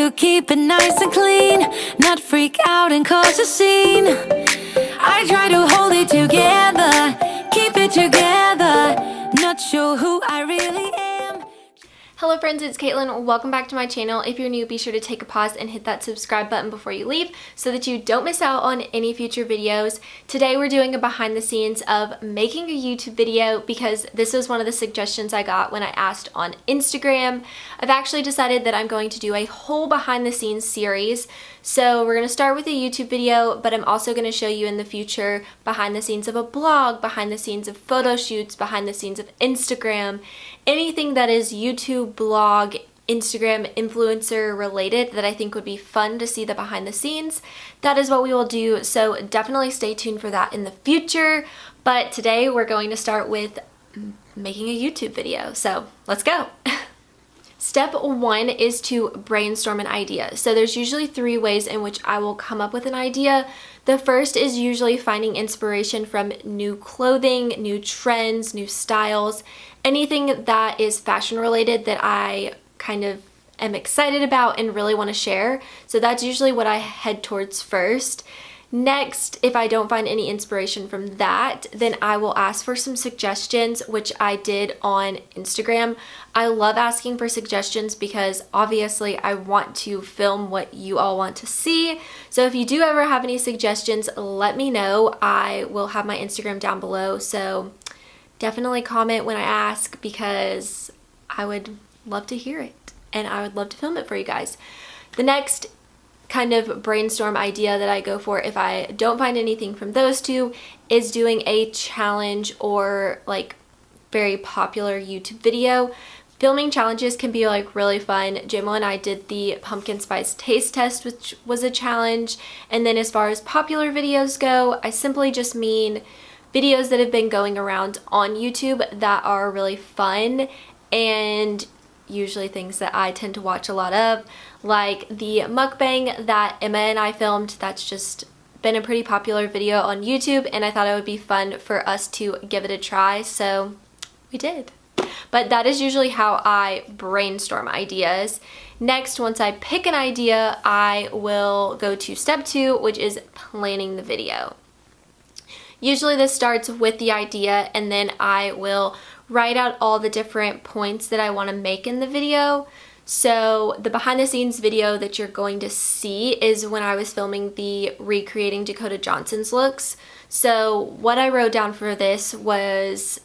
to keep it nice and clean, not freak out and cause a scene. I try to hold it together, keep it together, not sure who I really am. Hello friends, it's Caitlin. Welcome back to my channel. If you're new, be sure to take a pause and hit that subscribe button before you leave so that you don't miss out on any future videos. Today we're doing a behind the scenes of making a YouTube video because this was one of the suggestions I got when I asked on Instagram. I've actually decided that I'm going to do a whole behind the scenes series. So we're going to start with a YouTube video, but I'm also going to show you in the future behind the scenes of a blog, behind the scenes of photo shoots, behind the scenes of Instagram, anything that is YouTube, blog, Instagram, influencer related that I think would be fun to see the behind the scenes. That is what we will do, so definitely stay tuned for that in the future. But today we're going to start with making a YouTube video, so let's go. Step one is to brainstorm an idea. So there's usually 3 ways in which I will come up with an idea. The first is usually finding inspiration from new clothing, new trends, new styles, anything that is fashion related that I kind of am excited about and really want to share. So that's usually what I head towards first. Next, if I don't find any inspiration from that, then I will ask for some suggestions, which I did on Instagram. I love asking for suggestions because obviously I want to film what you all want to see. So if you do ever have any suggestions, let me know. I will have my Instagram down below. So definitely comment when I ask because I would love to hear it and I would love to film it for you guys. The next kind of brainstorm idea that I go for if I don't find anything from those 2 is doing a challenge or like very popular YouTube video. Filming challenges can be like really fun. JMO and I did the pumpkin spice taste test, which was a challenge. And then as far as popular videos go, I simply just mean videos that have been going around on YouTube that are really fun and usually things that I tend to watch a lot of, like the mukbang that Emma and I filmed. That's just been a pretty popular video on YouTube and I thought it would be fun for us to give it a try, so we did. But that is usually how I brainstorm ideas. Next, once I pick an idea, I will go to step 2, which is planning the video. Usually this starts with the idea and then I will write out all the different points that I want to make in the video. So the behind the scenes video that you're going to see is when I was filming the recreating Dakota Johnson's looks. So what I wrote down for this was,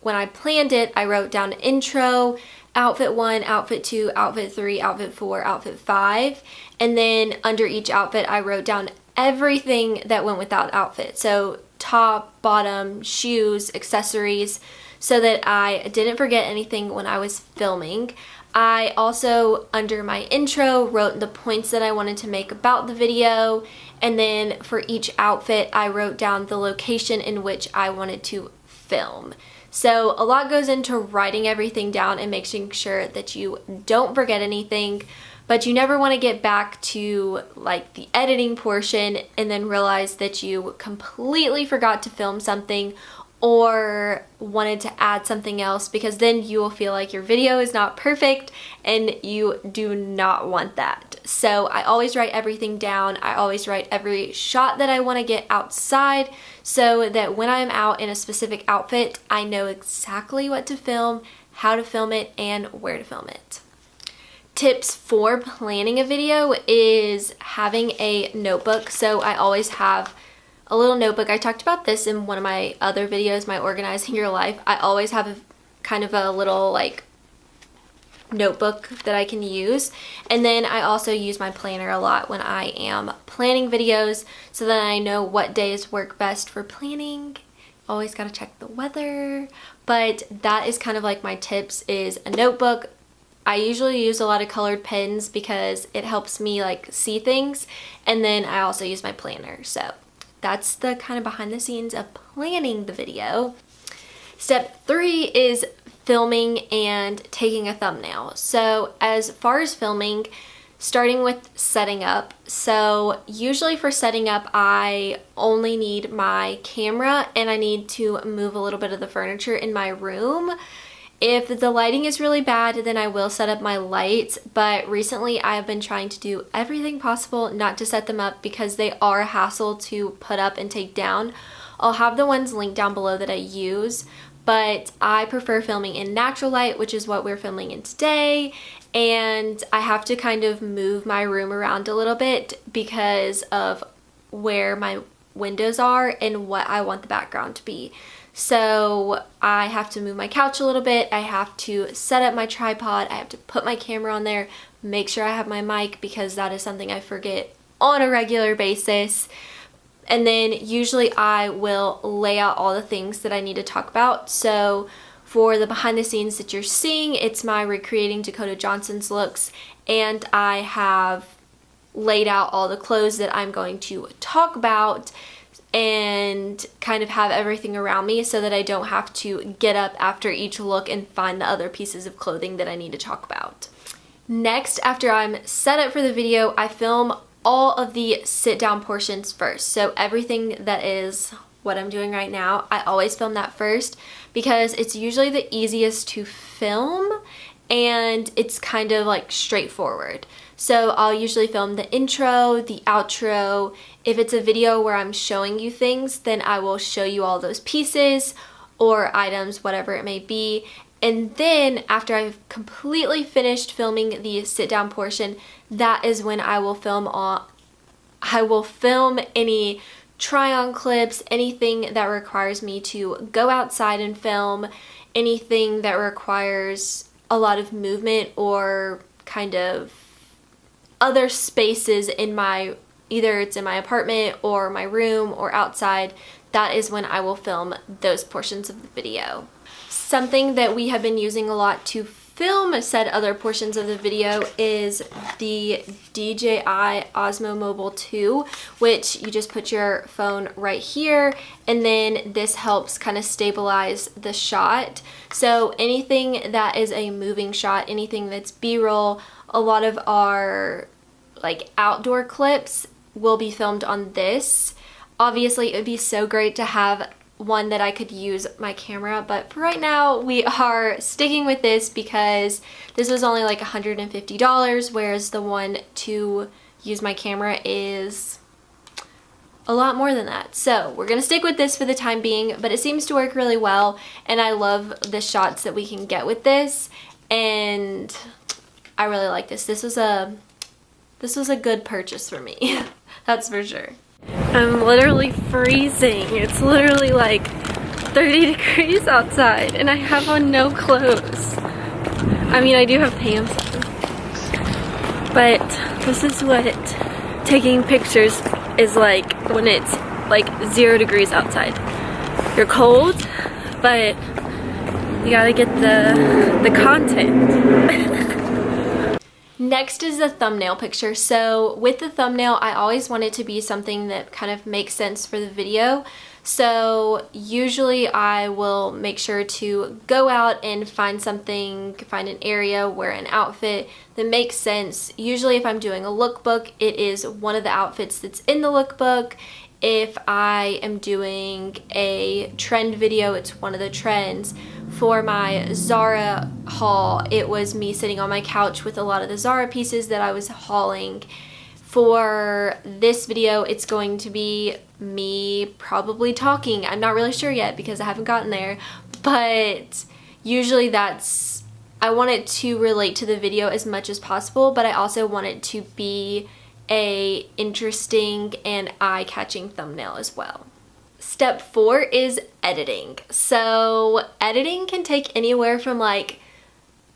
when I planned it, I wrote down intro, outfit 1, outfit 2, outfit 3, outfit 4, outfit 5, and then under each outfit I wrote down everything that went with that outfit. So top, bottom, shoes, accessories, so that I didn't forget anything when I was filming. I also, under my intro, wrote the points that I wanted to make about the video, and then for each outfit I wrote down the location in which I wanted to film. So a lot goes into writing everything down and making sure that you don't forget anything, but you never want to get back to like the editing portion and then realize that you completely forgot to film something or wanted to add something else, because then you will feel like your video is not perfect and you do not want that. So I always write everything down. I always write every shot that I want to get outside so that when I'm out in a specific outfit, I know exactly what to film, how to film it, and where to film it. Tips for planning a video is having a notebook. So I always have a little notebook. I talked about this in one of my other videos, my Organizing Your Life. I always have a kind of a little like notebook that I can use, and then I also use my planner a lot when I am planning videos so that I know what days work best for planning. Always gotta check the weather, but that is kind of like my tips, is a notebook. I usually use a lot of colored pens because it helps me like see things, and then I also use my planner. So that's the kind of behind the scenes of planning the video. Step 3 is filming and taking a thumbnail. So as far as filming, starting with setting up. So usually for setting up, I only need my camera and I need to move a little bit of the furniture in my room. If the lighting is really bad, then I will set up my lights, but recently I have been trying to do everything possible not to set them up because they are a hassle to put up and take down. I'll have the ones linked down below that I use, but I prefer filming in natural light, which is what we're filming in today, and I have to kind of move my room around a little bit because of where my windows are and what I want the background to be. So I have to move my couch a little bit, I have to set up my tripod, I have to put my camera on there, make sure I have my mic because that is something I forget on a regular basis. And then usually I will lay out all the things that I need to talk about. So for the behind the scenes that you're seeing, it's my recreating Dakota Johnson's looks, and I have laid out all the clothes that I'm going to talk about and kind of have everything around me so that I don't have to get up after each look and find the other pieces of clothing that I need to talk about. Next, after I'm set up for the video, I film all of the sit down portions first. So everything that is what I'm doing right now, I always film that first because it's usually the easiest to film and it's kind of like straightforward. So I'll usually film the intro, the outro. If it's a video where I'm showing you things, then I will show you all those pieces or items, whatever it may be. And then after I've completely finished filming the sit down portion, that is when I will film any try on clips, anything that requires me to go outside and film, anything that requires a lot of movement or kind of other spaces in my, either it's in my apartment or my room or outside. That is when I will film those portions of the video. Something that we have been using a lot to film said other portions of the video is the DJI Osmo Mobile 2, which you just put your phone right here, and then this helps kind of stabilize the shot. So anything that is a moving shot, anything that's B-roll, a lot of our like outdoor clips will be filmed on this. Obviously, it would be so great to have one that I could use my camera, but for right now we are sticking with this because this was only like $150, whereas the one to use my camera is a lot more than that. So we're gonna stick with this for the time being, but it seems to work really well and I love the shots that we can get with this, and I really like this. This was a good purchase for me. That's for sure. I'm literally freezing. It's literally like 30 degrees outside and I have on no clothes. I mean, I do have pants on, but this is what taking pictures is like when it's like 0 degrees outside. You're cold, but you gotta get the content. Next is the thumbnail picture. So with the thumbnail, I always want it to be something that kind of makes sense for the video. So usually I will make sure to go out and find an area, wear an outfit that makes sense. Usually if I'm doing a lookbook, it is one of the outfits that's in the lookbook. If I am doing a trend video, it's one of the trends. For my Zara haul, it was me sitting on my couch with a lot of the Zara pieces that I was hauling. For this video, it's going to be me probably talking. I'm not really sure yet because I haven't gotten there, but usually I want it to relate to the video as much as possible, but I also want it to be a interesting and eye-catching thumbnail as well. Step 4 is editing. So editing can take anywhere from like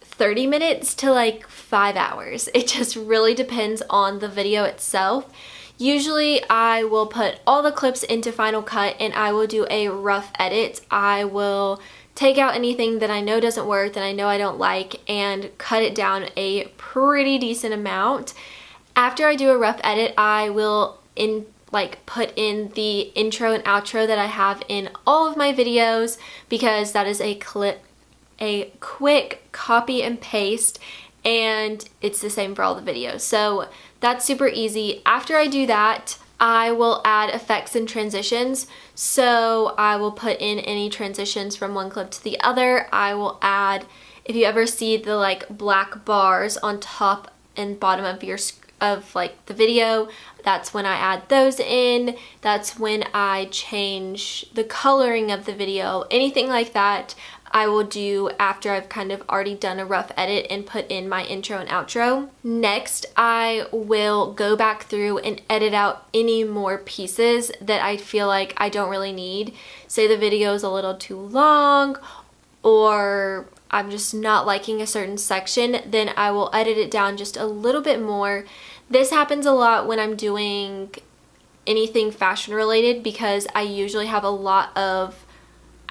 30 minutes to like 5 hours. It just really depends on the video itself. Usually I will put all the clips into Final Cut and I will do a rough edit. I will take out anything that I know doesn't work, that I know I don't like, and cut it down a pretty decent amount. After I do a rough edit, I will put in the intro and outro that I have in all of my videos, because that is a quick copy and paste and it's the same for all the videos. So that's super easy. After I do that, I will add effects and transitions. So I will put in any transitions from one clip to the other. I will add, if you ever see the like black bars on top and bottom of your like the video, that's when I add those in. That's when I change the coloring of the video. Anything like that I will do after I've kind of already done a rough edit and put in my intro and outro. Next, I will go back through and edit out any more pieces that I feel like I don't really need. Say the video is a little too long, or I'm just not liking a certain section, then I will edit it down just a little bit more. This happens a lot when I'm doing anything fashion related, because I usually have a lot of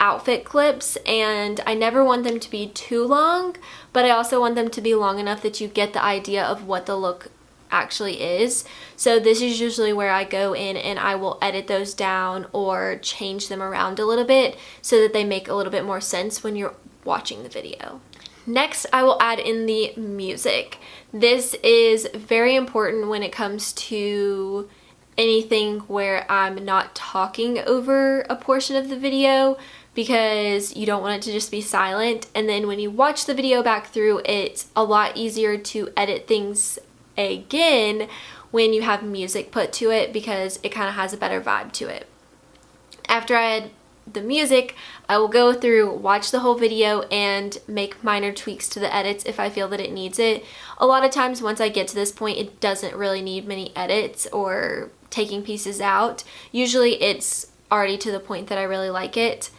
outfit clips and I never want them to be too long, but I also want them to be long enough that you get the idea of what the look actually is. So this is usually where I go in and I will edit those down or change them around a little bit so that they make a little bit more sense when you're watching the video. Next, I will add in the music. This is very important when it comes to anything where I'm not talking over a portion of the video, because you don't want it to just be silent. And then when you watch the video back through, it's a lot easier to edit things again when you have music put to it, because it kind of has a better vibe to it. After I add the music, I will go through, watch the whole video, and make minor tweaks to the edits if I feel that it needs it. A lot of times once I get to this point, it doesn't really need many edits or taking pieces out. Usually it's already to the point that I really like it.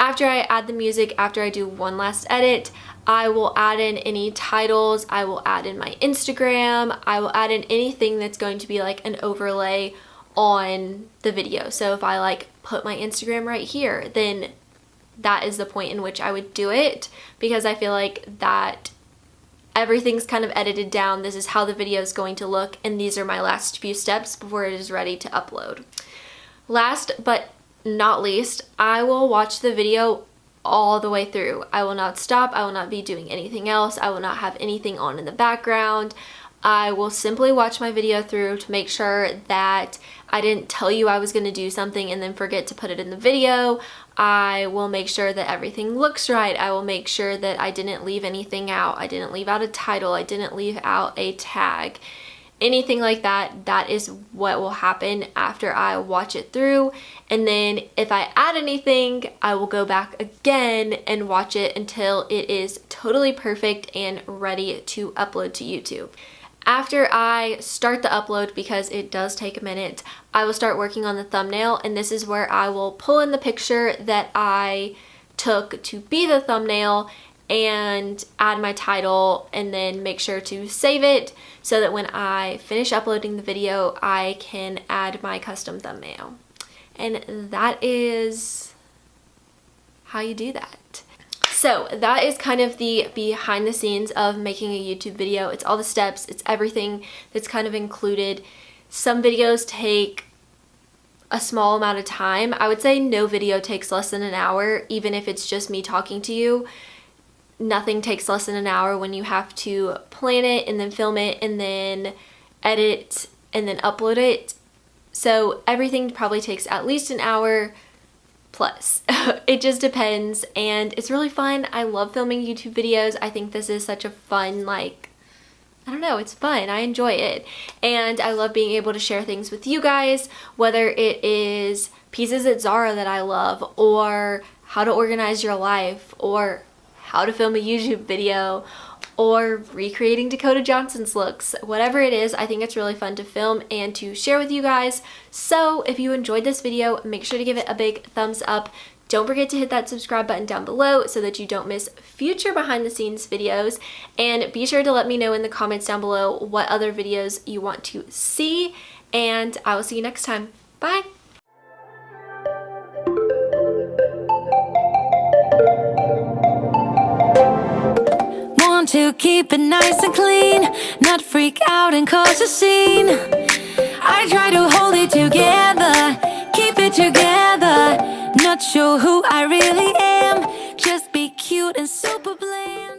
After I add the music, after I do one last edit, I will add in any titles, I will add in my Instagram, I will add in anything that's going to be like an overlay on the video. So if I like put my Instagram right here, then that is the point in which I would do it, because I feel like that everything's kind of edited down. This is how the video is going to look, and these are my last few steps before it is ready to upload. Last but not least, I will watch the video all the way through. I will not stop. I will not be doing anything else. I will not have anything on in the background. I will simply watch my video through to make sure that I didn't tell you I was going to do something and then forget to put it in the video. I will make sure that everything looks right. I will make sure that I didn't leave anything out. I didn't leave out a title. I didn't leave out a tag. Anything like that, that is what will happen after I watch it through. And then if I add anything, I will go back again and watch it until it is totally perfect and ready to upload to YouTube. After I start the upload, because it does take a minute, I will start working on the thumbnail, and this is where I will pull in the picture that I took to be the thumbnail and add my title, and then make sure to save it so that when I finish uploading the video, I can add my custom thumbnail. And that is how you do that. So that is kind of the behind the scenes of making a YouTube video. It's all the steps, it's everything that's kind of included. Some videos take a small amount of time. I would say no video takes less than an hour, even if it's just me talking to you. Nothing takes less than an hour when you have to plan it and then film it and then edit and then upload it. So everything probably takes at least an hour plus. It just depends, and it's really fun. I love filming YouTube videos. I think this is such a fun, like, I don't know, it's fun. I enjoy it. And I love being able to share things with you guys, whether it is pieces at Zara that I love, or how to organize your life, or how to film a YouTube video, or recreating Dakota Johnson's looks. Whatever it is, I think it's really fun to film and to share with you guys. So if you enjoyed this video, make sure to give it a big thumbs up. Don't forget to hit that subscribe button down below so that you don't miss future behind the scenes videos. And be sure to let me know in the comments down below what other videos you want to see. And I will see you next time. Bye! To keep it nice and clean, not freak out and cause a scene. I try to hold it together, keep it together. Not sure who I really am, just be cute and super bland.